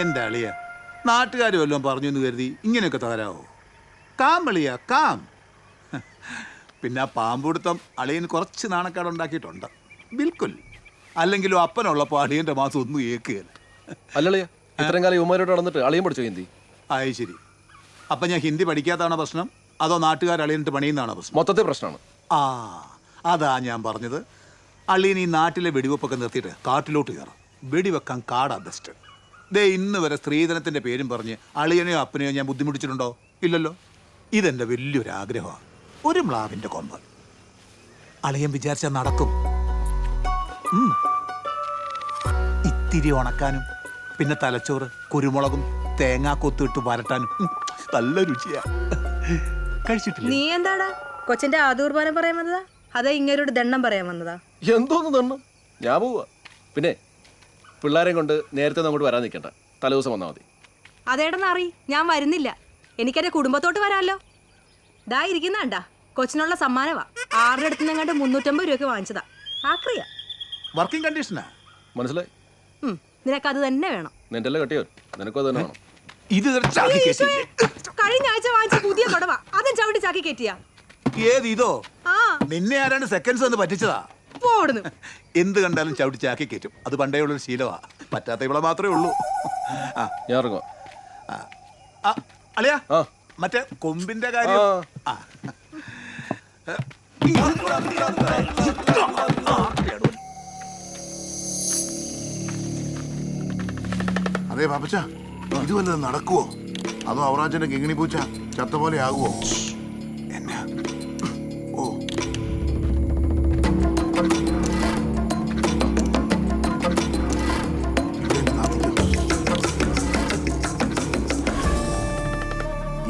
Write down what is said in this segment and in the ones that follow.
എൻ്റെ അളിയ നാട്ടുകാർ വല്ലതും പറഞ്ഞു എന്ന് കരുതി ഇങ്ങനെയൊക്കെ തകരാവോ? കാം അളിയ കാം. പിന്നെ ആ പാമ്പുടുത്തം അളിയന് കുറച്ച് നാണക്കേട് ഉണ്ടാക്കിയിട്ടുണ്ട്, ബിൽക്കുൽ. അല്ലെങ്കിലും അപ്പനുള്ളപ്പോൾ അളിയൻ്റെ മാസം ഒന്നും ഏക്കുകയല്ല. അല്ലളിയ, ഇത്രയും കാലം യുവമാരോട് നടന്നിട്ട് അളിയൻ പഠിച്ചോ ഹിന്ദി? ആയി ശരി. അപ്പം ഞാൻ ഹിന്ദി പഠിക്കാത്തതാണോ പ്രശ്നം, അതോ നാട്ടുകാർ അളിയനിട്ട് പണിയുന്നതാണോ പ്രശ്നം? മൊത്തത്തിൽ പ്രശ്നമാണ്. ആ, അതാ ഞാൻ പറഞ്ഞത്. അളിയൻ ഈ നാട്ടിലെ വെടിവെപ്പൊക്കെ നിർത്തിയിട്ട് കാട്ടിലോട്ട് കയറാം. വെടിവെക്കാൻ കാടാ ബെസ്റ്റ്. ദേ ഇന്ന് വരെ സ്ത്രീധനത്തിൻ്റെ പേരും പറഞ്ഞ് അളിയനെയോ അപ്പനെയോ ഞാൻ ബുദ്ധിമുട്ടിച്ചിട്ടുണ്ടോ? ഇല്ലല്ലോ. ഇതെൻ്റെ വലിയൊരു ആഗ്രഹമാണ്, ഒരു മ്ലാവിൻ്റെ കൊമ്പ്. അളിയൻ വിചാരിച്ചാൽ നടക്കും. ഇത്തിരി ഉണക്കാനും പിന്നെ തലച്ചോറ് കുരുമുളകും തേങ്ങാക്കൊത്തിട്ട് വരട്ടാനും നല്ല രുചിയാ. കഴിച്ചിട്ടില്ല? നീ എന്താടാ കൊച്ചിന്റെ ആദൂർബാനം പറയാൻ വന്നതാ, അതാ ഇങ്ങനൊരു ദണ്ണം പറയാൻ വന്നതാ? എന്തോന്ന് ദണ്ണം? ഞാൻ പോവാ. പിന്നെ പിള്ളേരെയും കൊണ്ട് നേരത്തെ അങ്ങോട്ട് വരാൻ നിൽക്കണ്ട, തലേദിവസം വന്നാൽ മതി. അതേടെന്നറി, ഞാൻ വരുന്നില്ല. എനിക്കെന്റെ കുടുംബത്തോട്ട് വരാമല്ലോ. ദാ ഇരിക്കുന്നാണ്ടാ കൊച്ചിനുള്ള സമ്മാനവാ. ആരുടെ അടുത്ത് നിന്നങ്ങാണ്ട് 350 രൂപയ്ക്ക് വാങ്ങിച്ചതാ. ആക്രിയ വർക്കിംഗ് കണ്ടീഷനാ. മനസ്സിലായി? നിനക്കത് തന്നെ വേണം. നിന്റെ കെട്ടിയോ? നിനക്കും അത് തന്നെ വേണം. ഇത് കഴിഞ്ഞ ആഴ്ച വാങ്ങിച്ച പുതിയ തുടവാ, അതും ചവിട്ടി ചാക്കി കയറ്റിയാ. ഏത് ഇതോ? ആ, നിന്നെ ആരാണ്ട് സെക്കൻഡ്സ് ഒന്ന് പറ്റിച്ചതാ. പോടുന്നു. എന്ത് കണ്ടാലും ചവിട്ടി ചാക്കി കയറ്റും. അത് പണ്ടേ ഉള്ളൊരു ശീലമാ. പറ്റാത്ത ഇവിടെ മാത്രമേ ഉള്ളൂ. ഞാൻ ഇറങ്ങും. അളിയാ, മറ്റേ കൊമ്പിന്റെ കാര്യം. അതെ പാപ്പച്ച, ഇത് വല്ലതും നടക്കുവോ? അതോ അവറാച്ചന്റെ കിങ്ങിണി പൂച്ച ചത്ത പോലെ ആകുവോ? എന്നാ? ഓ,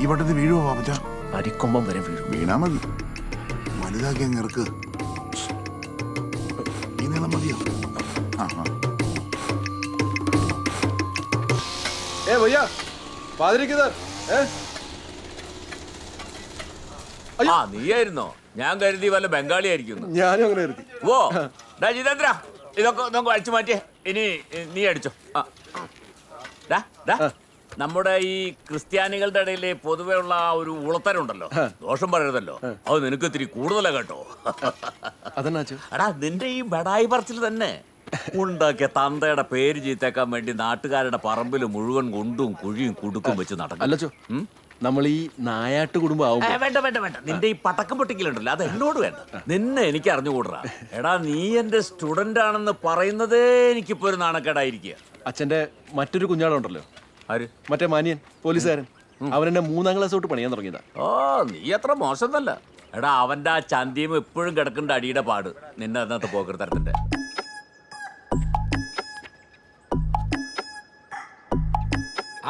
ഈ വട്ടത്തിൽ വീഴുവോ പാപ്പച്ച? അരിക്കൊമ്പം വരെ വീഴും. വീണാ മതി, വലുതാക്കി അങ്ങ് ഇറക്ക്. ഈ നീളം മതിയോ? ഭയ്യാ, പാതിരിക്കുന്നർ. നീയായിരുന്നോ? ഞാൻ കരുതി വല്ല ബംഗാളി ആയിരിക്കുന്നു. ഞാനും അങ്ങനെ കരുതി. ഓ ജിതേന്ദ്ര, ഇതൊക്കെ നമുക്ക് അടിച്ചു മാറ്റിയേ. ഇനി നീ അടിച്ചോ. നമ്മുടെ ഈ ക്രിസ്ത്യാനികളുടെ ഇടയിൽ പൊതുവെ ഉള്ള ഒരു ഉളത്തരുണ്ടല്ലോ, ദോഷം പറയരുതല്ലോ, അത് നിനക്ക് ഇത്തിരി കൂടുതലാ കേട്ടോ. എടാ, നിന്റെ ഈ ബടായി പറച്ചിൽ തന്നെ ഉണ്ടാക്കിയ തന്തയുടെ പേര് ചീത്തേക്കാൻ വേണ്ടി നാട്ടുകാരുടെ പറമ്പിൽ മുഴുവൻ കൊണ്ടും കുഴിയും കുടുക്കും വെച്ച് നടക്കും. നമ്മൾ ഈ നായാട്ട് കുടുംബം വേണ്ട വേണ്ട വേണ്ട, നിന്റെ ഈ പടക്കം പൊട്ടിക്കലുണ്ടല്ലോ, അത് എന്നോട് വേണ്ട. നിന്നെ എനിക്ക് അറിഞ്ഞുകൂടാ. എടാ, നീ എന്റെ സ്റ്റുഡന്റ് ആണെന്ന് പറയുന്നതേ എനിക്കിപ്പോ ഒരു നാണക്കേടായിരിക്കുക. അച്ഛന്റെ മറ്റൊരു കുഞ്ഞാളുണ്ടല്ലോ, ആര്? മറ്റേ മാനിയൻ പോലീസുകാരൻ. അവൻ എന്നെ 3ാം ക്ലാസ് തൊട്ട് പണിയാൻ തുടങ്ങിയതാ. ഓ, നീ അത്ര മോശമല്ല. എടാ, അവന്റെ ആ ചന്തിയും എപ്പോഴും കിടക്കേണ്ട അടിയുടെ പാട് നിന്നെ അതിനകത്ത് പോക്കർ തരത്തിന്റെ.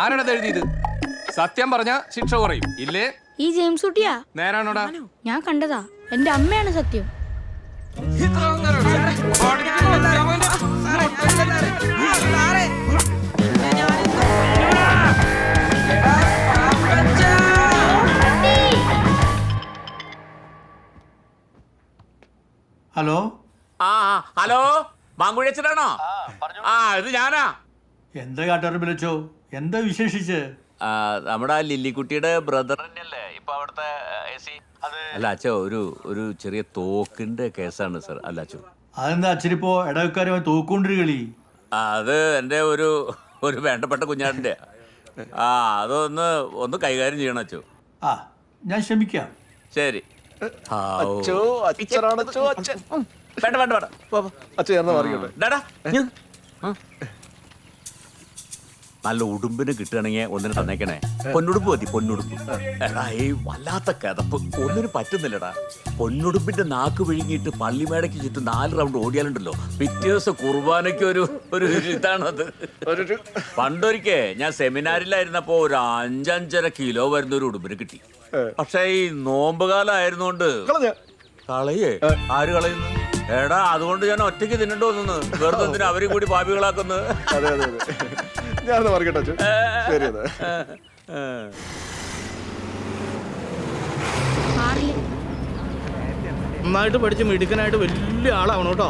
ആരാണത് എഴുതിയത്? സത്യം പറഞ്ഞ ശിക്ഷ കുറയും, ഇല്ലേ? ഈ ജെയിംസ് കുട്ടിയാ. നേരാണോടാ? ഞാൻ കണ്ടതാ, എന്റെ അമ്മയാണ് സത്യം. ഹലോ. ഹലോ, മാങ്കുഴിയച്ചനാണോ? ഇത് ഞാനാ. എന്താ കാട്ടാറ് വിളിച്ചോ? എന്താ വിശേഷിച്ച്? നമ്മുടെ ലില്ലിക്കുട്ടിയുടെ ബ്രദർ തന്നെയല്ലേ ഇപ്പൊ അവിടുത്തെ AC? അല്ല അച്ഛോ, ഒരു ചെറിയ തോക്കിന്റെ കേസാണ് സർ. അല്ല അച്ഛോ, അതെന്താ അച്ഛനിപ്പോ ഇടവക്കാരുമായി തോക്കൊണ്ടൊരു കളി? അത് എൻ്റെ ഒരു വേണ്ടപ്പെട്ട കുഞ്ഞാടിന്റെ. അതൊന്ന് കൈകാര്യം ചെയ്യണം അച്ഛോ. ഞാൻ ശ്രമിക്കാം. ശരി. വേണ്ട വേണ്ട വേണ്ട, നല്ല ഉടുമ്പിന് കിട്ടുകയാണെങ്കിൽ ഒന്നിന് തന്നേക്കണേ. പൊന്നുടുപ്പ് മതി, പൊന്നുടുപ്പ്. എടാ, ഈ വല്ലാത്ത കിതപ്പ് ഒന്നിനും പറ്റുന്നില്ലടാ. പൊന്നുടുപ്പിന്റെ നാക്ക് വിഴുങ്ങിയിട്ട് പള്ളിമേടയ്ക്ക് ചുറ്റും 4 റൗണ്ട് ഓടിയാലുണ്ടല്ലോ, പിറ്റേ ദിവസം കുർബാനയ്ക്ക് ഒരു ഇതാണത്. പണ്ടൊരിക്കേ ഞാൻ സെമിനാറിലായിരുന്നപ്പോ ഒരു 5-5.5 കിലോ വരുന്ന ഒരു ഉടുമ്പിന് കിട്ടി. പക്ഷെ ഈ നോമ്പുകാലം ആയിരുന്നോണ്ട് കളയേ. ആര് കളയുന്നു? എടാ, അതുകൊണ്ട് ഞാൻ ഒറ്റയ്ക്ക് തിന്നണ്ടോ വന്നു. വെറുതെ എന്തിനാ അവരും കൂടി പാപികളാക്കുന്നത്? നന്നായിട്ട് പഠിച്ച് മിടുക്കനായിട്ട് വലിയ ആളാവണം കേട്ടോ.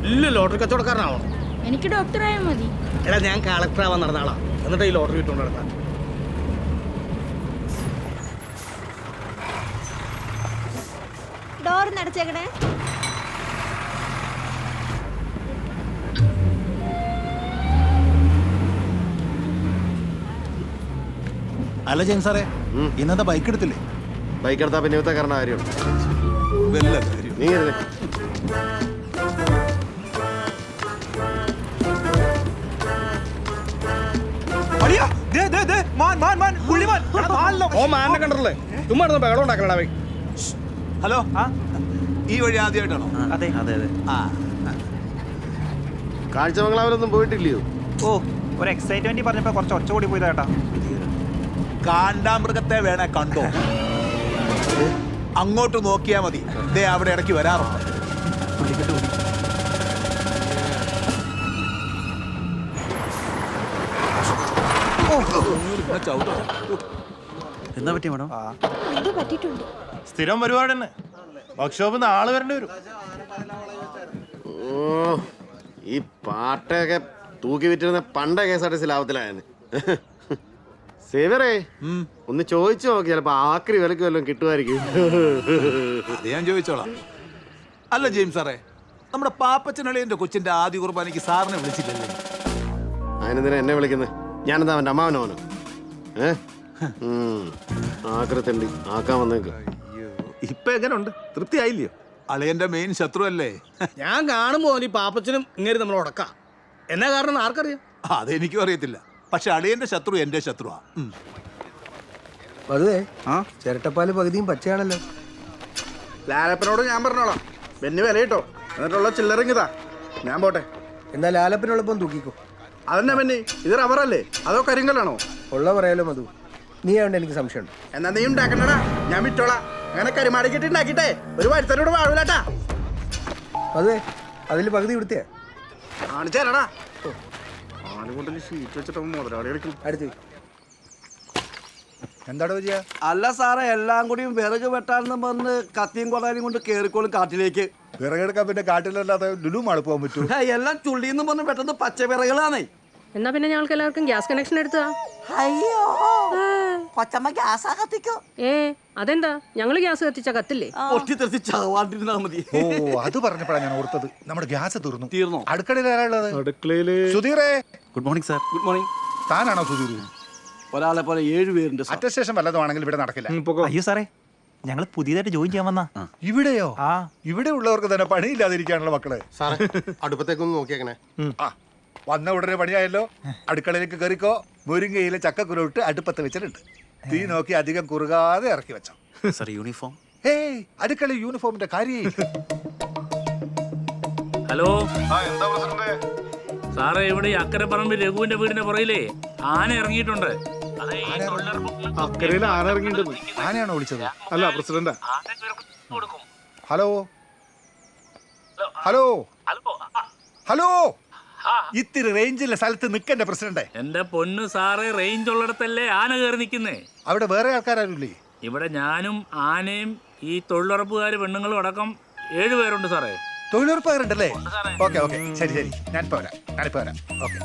വലിയ ലോട്ടറി കച്ചവടക്കാരനാവണം. എനിക്ക് ഡോക്ടറായാൽ മതി. എടാ ഞാൻ കളക്ടർ ആവാൻ നടന്നാളാ, എന്നിട്ട് ഈ ലോട്ടറി ഇട്ടുകൊണ്ട് നടത്താം. ഡോർ നടച്ചേക്കണേ. അല്ല ജെയിംസ് സാറേ, ഇന്നത്തെ ബൈക്ക് എടുത്തില്ലേ? ബൈക്ക് എടുത്താൽ പിന്നെ ഇവത്തെ കാരണം കാര്യമാണ്. വല്ല കാര്യം. നീ ഇരുന്നേ. ഓ മാനെ കണ്ടല്ലേ, ചുമ്മാ ഇരുന്ന് ബഹളം ഉണ്ടാക്കണടാ ബൈ. ഹലോ, ഈ വഴി ആദ്യമായിട്ടാണോ? അതെ അതെ അതെ. ആ, കാഴ്ചമംഗലാവിലൊന്നും പോയിട്ടില്ലയോ? ഓ, ഒരു എക്സൈറ്റ്മെന്റ് പറഞ്ഞപ്പോ കുറച്ച് ഒച്ച കൂടി പോയതാ ചേട്ടാ. കാണ്ടാമൃഗത്തെ വേണേ കണ്ടോ? അങ്ങോട്ട് നോക്കിയാ മതി, ദേ അവിടെ ഇടയ്ക്ക് വരാറുണ്ട്. എന്താ പറ്റിയ മാഡം? എന്തോ പറ്റിയിട്ടുണ്ട്. സ്ഥിരം പരിപാടി തന്നെ. വർക്ക്ഷോപ്പിൽ ആള് വരേണ്ടി വരും. ഓ, ഈ പാട്ടൊക്കെ തൂക്കി വിറ്റിരുന്ന പണ്ടേ KSRTC ലാഭത്തിലായെന്ന്. സേവറേ, ഒന്ന് ചോദിച്ചു നോക്കി, ചിലപ്പോ ആക്രി വിലക്ക് വല്ലതും കിട്ടുമായിരിക്കും. അത് ഞാൻ ചോദിച്ചോളാം. അല്ല ജെയിംസ് സാറേ, നമ്മുടെ പാപ്പച്ചനളിയന്റെ കൊച്ചിന്റെ ആദ്യ കുർബാനയ്ക്ക് സാറിനെ വിളിച്ചില്ലല്ലേ? അതിനെന്തിനാ എന്നെ വിളിക്കുന്നത്? ഞാനെന്താ അവൻ്റെ അമ്മാവനോനോ? ആക്രത്തണ്ടി ആക്കാൻ വന്നേക്ക്. ഇപ്പൊ എങ്ങനെയുണ്ട്, തൃപ്തി ആയില്ലയോ? അളിയന്റെ മെയിൻ ശത്രു അല്ലേ? ഞാൻ കാണുമ്പോ ഈ പാപ്പച്ചനും ഇങ്ങനെ നമ്മൾ ഉടക്കാം. എന്നാ കാരണം ആർക്കറിയാം? അതെനിക്കും അറിയത്തില്ല, പക്ഷെ അളിയന്റെ ശത്രു എന്റെ ശത്രുവാ. അതെ, ചിരട്ടപ്പാല് പകുതിയും പച്ചയാണല്ലോ. ലാലപ്പനോട് ഞാൻ പറഞ്ഞോളാം, ബെന്നി വില കിട്ടോ, എന്നിട്ടുള്ള ചില്ലറിങ്ങിതാ, ഞാൻ പോട്ടെ. എന്നാ ലാലപ്പനുള്ളപ്പം തൂക്കിക്കോ. അതെന്നാ ബെന്നി, ഇത് റബ്ബറല്ലേ അതോ കരിങ്കല്ലാണോ? ഉള്ള പറയാലോ മധു, നീ ആവണ്ട എനിക്ക് സംശയമുണ്ട്. എന്നാ നീ ഉണ്ടാക്കണ്ടടാ, ഞാൻ വിട്ടോളാം. അങ്ങനെ കരിമാടിക്കിട്ട് ഉണ്ടാക്കിട്ടെ ഒരു വരുത്തനോട് വാഴൂലാട്ടാ. അതെ, അതിൽ പകുതി ഇവിടുത്തെ കാണിച്ചേരടാ. ഷീറ്റ് വെച്ചിട്ട് മുതലാളി കളിക്കും. അടുത്ത് എന്താടോ ചെയ്യാ? അല്ല സാറേ, എല്ലാം കൂടിയും വിറക് വെട്ടാനെന്ന് പറഞ്ഞ് കത്തിയും കൊടാനും കൊണ്ട് കേറിക്കോളും കാട്ടിലേക്ക്. വിറകെടുക്കാൻ പിന്നെ കാട്ടിലല്ലാതെ ലുലു മാള് പോകാൻ പറ്റൂ? എല്ലാം ചുള്ളിന്ന് പറഞ്ഞ് പെട്ടെന്ന് പച്ച വിറകളാണേ. എന്നാ പിന്നെ ഞങ്ങൾക്ക് എല്ലാവർക്കും ഗ്യാസ് കണക്ഷൻ എടുത്താ? അയ്യോ, കൊച്ചമ്മ ഗ്യാസാ കത്തിക്കോ? അതെന്താ, ഞങ്ങള് ഗ്യാസ് കത്തിച്ചാ കത്തില്ലേ? പൊട്ടിത്തെറിച്ച് ചാവാണ്ടിരുന്നാ മതി. ഓ, അത് പറഞ്ഞപ്പോഴാണ് ഞാൻ ഓർത്തത്, നമ്മുടെ ഗ്യാസ് തീർന്നു. അടുക്കളയിൽ ആരാളുള്ളത്? അടുക്കളയില് സുധീറേ. Good morning sir. Good morning. താനാണോ സുധീർ? ഒരാളെ പോലെ 7 പേരുണ്ട്. അറ്റസ്റ്റേഷൻ വല്ലതുമാണെങ്കിൽ ഇവിടെ നടക്കില്ല. അയ്യോ സാറേ, ഞങ്ങൾ പുതിയതായിട്ട് ജോയിൻ ചെയ്യാൻ വന്നാ. ഇവിടെയോ? ആ, ഇവിടെ ഉള്ളവർക്ക് തന്നെ പണിയില്ലാതിരിക്കാനുള്ള മക്കളെ. സാറേ, അടുപ്പത്തേക്കൊന്ന് നോക്കിയേക്കണേ. ആ, വന്ന ഉടനെ പണിയായല്ലോ. അടുക്കളയിലേക്ക് കയറിക്കോ. മുരിങ്ങയിലെ ചക്കക്കുരുട്ട് അടുപ്പത്ത് വെച്ചിട്ടുണ്ട്. തീ നോക്കി അധികം കുറുകാതെ ഇറക്കി വെച്ചോ. Sir uniform. ഏയ്, അടുക്കള യൂണിഫോമിന്റെ കാര്യം. ഹലോ സാറേ, ഇവിടെ ഈ അക്കരപ്പറമ്പ് രഘുവിന്റെ വീടിന്റെ പുറയിലേ ആന ഇറങ്ങിയിട്ടുണ്ട്. അക്കരയിൽ ആന ഇറങ്ങിയിട്ടുണ്ട്. ആനയാണോ വിളിച്ചത്? അല്ല, പ്രസിഡന്റാ. ഹലോ ഹലോ ഹലോ, ഇത്തിരി റേഞ്ചിലെ സ്ഥലത്ത് നിൽക്കണ്ടേ പ്രസിഡന്റ്? എന്റെ പൊന്ന് സാറേ, റേഞ്ച് ഉള്ളിടത്തല്ലേ ആന കയറി നിൽക്കുന്നേ. അവിടെ വേറെ ആൾക്കാരില്ലേ? ഇവിടെ ഞാനും ആനയും ഈ തൊഴിലുറപ്പുകാർ പെണ്ണുങ്ങളും അടക്കം 7 പേരുണ്ട് സാറേ. തൊഴിലുറപ്പുകാരുണ്ടല്ലേ? ഓക്കെ ഓക്കെ, ശരി ശരി, ഞാനിപ്പോ വരാം. ഓക്കെ.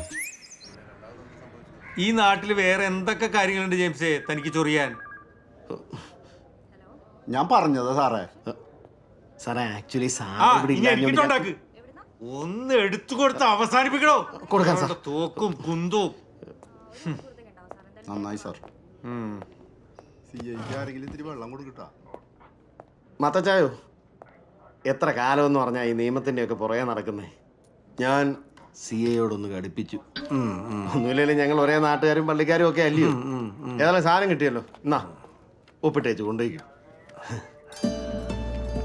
ഈ നാട്ടിൽ വേറെ എന്തൊക്കെ കാര്യങ്ങളുണ്ട് ജെയിംസേ തനിക്ക് ചൊറിയാൻ? ഞാൻ പറഞ്ഞതാ സാറേ. സാറേ, ആക്ച്വലി എനിക്കുണ്ടാക്ക്. ഒന്ന് എടുത്തു കൊടുത്ത് അവസാനിപ്പിക്കണോ? കൊടുക്കാം സാർ. തോക്കും കുന്തവും. നന്നായി സാർ. വെള്ളം കൊടുക്കട്ടാ. മത്തച്ചായോ, എത്ര കാലമെന്ന് പറഞ്ഞാൽ ഈ നിയമത്തിൻ്റെ ഒക്കെ പുറകെ നടക്കുന്നേ. ഞാൻ CAയോടൊന്ന് കടുപ്പിച്ചു. ഒന്നുമില്ലെങ്കിലും ഞങ്ങൾ ഒരേ നാട്ടുകാരും പള്ളിക്കാരും ഒക്കെ അല്ലയോ. ഏതായാലും സാധനം കിട്ടിയല്ലോ, എന്നാ ഒപ്പിട്ടേച്ചു കൊണ്ടുപോയിക്കും.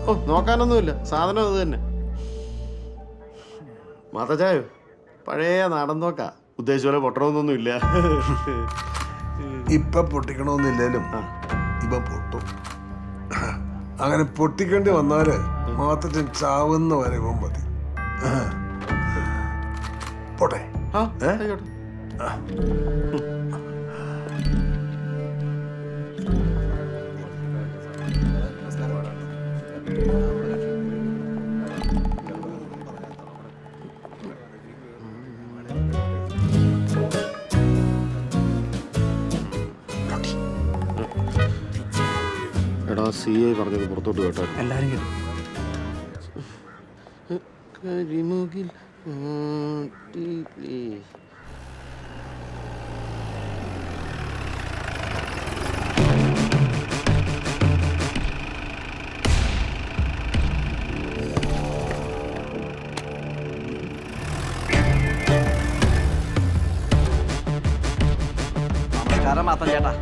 ഓ, നോക്കാനൊന്നുമില്ല, സാധനം അത് തന്നെ. മാത്തച്ചായോ, പഴയ നാടൻ നോക്കാ. ഉദ്ദേശിച്ച പോലെ പൊട്ടണമെന്നൊന്നും ഇല്ല. ഇപ്പൊ പൊട്ടിക്കണമെന്നില്ലേലും ഇപ്പൊ പൊട്ടും. അങ്ങനെ പൊട്ടിക്കേണ്ടി വന്നാല് മാത്രം ചാവുന്ന വരെ മതി. പോട്ടെ. ആയിക്കോട്ടെ. CA പറഞ്ഞത് പുറത്തോട്ട് കേട്ടോ. എല്ലാരും കേട്ടു. കരിമുകിൽ ആട്ടിലേ. നമസ്കാരം മാത്തൻ ചേട്ടാ.